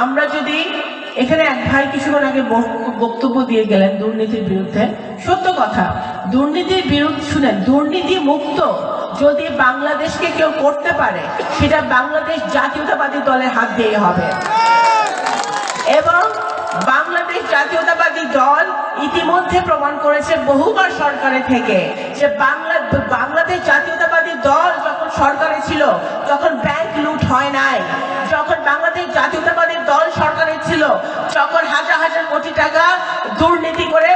আমরা যদি এখানে এক ভাই কিছুক্ষণ আগে বক্তব্য দিয়ে গেলেন দুর্নীতির বিরুদ্ধে, সত্য কথা, দুর্নীতির বিরুদ্ধে শুনেন, দুর্নীতি মুক্ত যদি বাংলাদেশকে কেউ করতে পারে সেটা বাংলাদেশ জাতীয়তাবাদী দলের হাত দিয়ে হবে। এবং বাংলাদেশ জাতীয়তাবাদী দল ইতিমধ্যে প্রমাণ করেছে বহুবার সরকারে থেকে যে বাংলাদেশ জাতীয়তাবাদী দল যখন সরকারে ছিল তখন ব্যাংক লুট হয় নাই, যখন বাংলাদেশ জাতীয়তাবাদী দল সরকারে ছিল যখন হাজার হাজার কোটি টাকা দুর্নীতি করে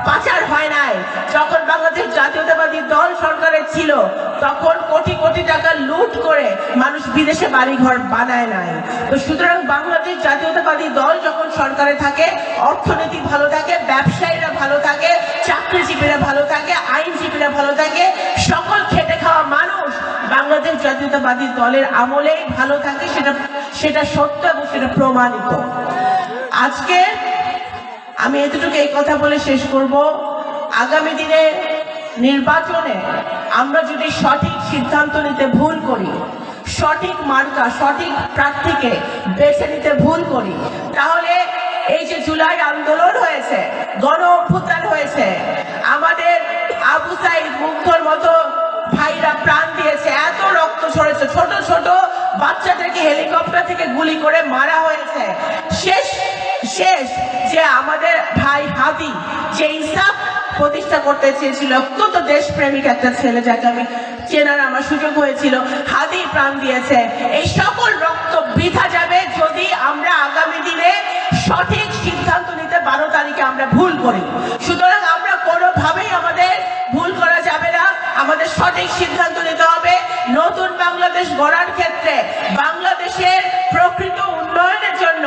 পাচার হয় নাই, যখন বাংলাদেশ জাতীয়তাবাদী দল সরকারে ছিল তখন কোটি কোটি টাকা লুট করে মানুষ বিদেশে বাড়িঘর বানায় নাই। তো সুতরাং বাংলাদেশ জাতীয়তাবাদী দল যখন সরকারে থাকে অর্থনীতি ভালো থাকে, ব্যবসায়ীরা ভালো থাকে, চাকরিজীবীরা ভালো থাকে, আইনজীবীরা ভালো থাকে, সকল খেটে খাওয়া মানুষ বাংলাদেশ জাতীয়তাবাদী দলের আমলেই ভালো থাকে, সেটা সত্য এবং সেটা প্রমাণিত। আজকে আমি এতটুকু এই কথা বলে শেষ করব, আগামী দিনে নির্বাচনে আমরা যদি সঠিক সিদ্ধান্ত নিতে ভুল করি, সঠিক মার্কা সঠিক প্রার্থীকে বেছে নিতে ভুল করি, তাহলে এই যে জুলাই আন্দোলন হয়েছে, গণ অভ্যুত্থান হয়েছে, আমাদের আবু সাইদ মুগ্ধর মতো ভাইরা প্রাণ দিয়েছে, এত রক্ত ঝরেছে, ছোট ছোট বাচ্চাদেরকে হেলিকপ্টার থেকে গুলি করে মারা হয়েছে, শেষ যে আমাদের ভাই হাদি যে ইনসাফ প্রতিষ্ঠা করতে চেয়েছিল, অত্যন্ত দেশপ্রেমিক একটা ছেলে যাকে আমি চেনার আমার সুযোগ হয়েছিল, হাদি প্রাণ দিয়েছে। এই সকল রক্ত বৃথা যাবে যদি আমরা আগামী দিনে সঠিক সিদ্ধান্ত নিতে 12 তারিখে আমরা ভুল করি। সুতরাং আমরা কোনোভাবেই আমাদের ভুল করা যাবে না, আমাদের সঠিক সিদ্ধান্ত নিতে হবে। নতুন বাংলাদেশ গড়ার ক্ষেত্রে, বাংলাদেশের প্রকৃত উন্নয়নের জন্য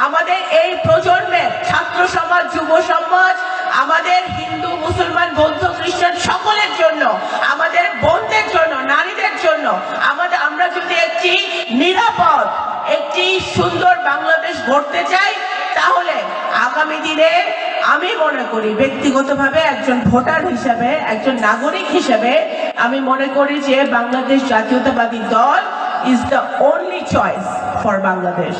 আমাদের এই প্রজন্মের ছাত্র সমাজ, যুব সমাজ, আমাদের হিন্দু, মুসলমান, বৌদ্ধ, খ্রিস্টান সকলের জন্য, আমাদের বোনদের জন্য, নারীদের জন্য আমরা যদি একটি নিরাপদ, একটি সুন্দর বাংলাদেশ গড়তে চাই, তাহলে আগামী দিনে আমি মনে করি ব্যক্তিগতভাবে একজন ভোটার হিসেবে, একজন নাগরিক হিসেবে আমি মনে করি যে বাংলাদেশ জাতীয়তাবাদী দল is the only choice for Bangladesh.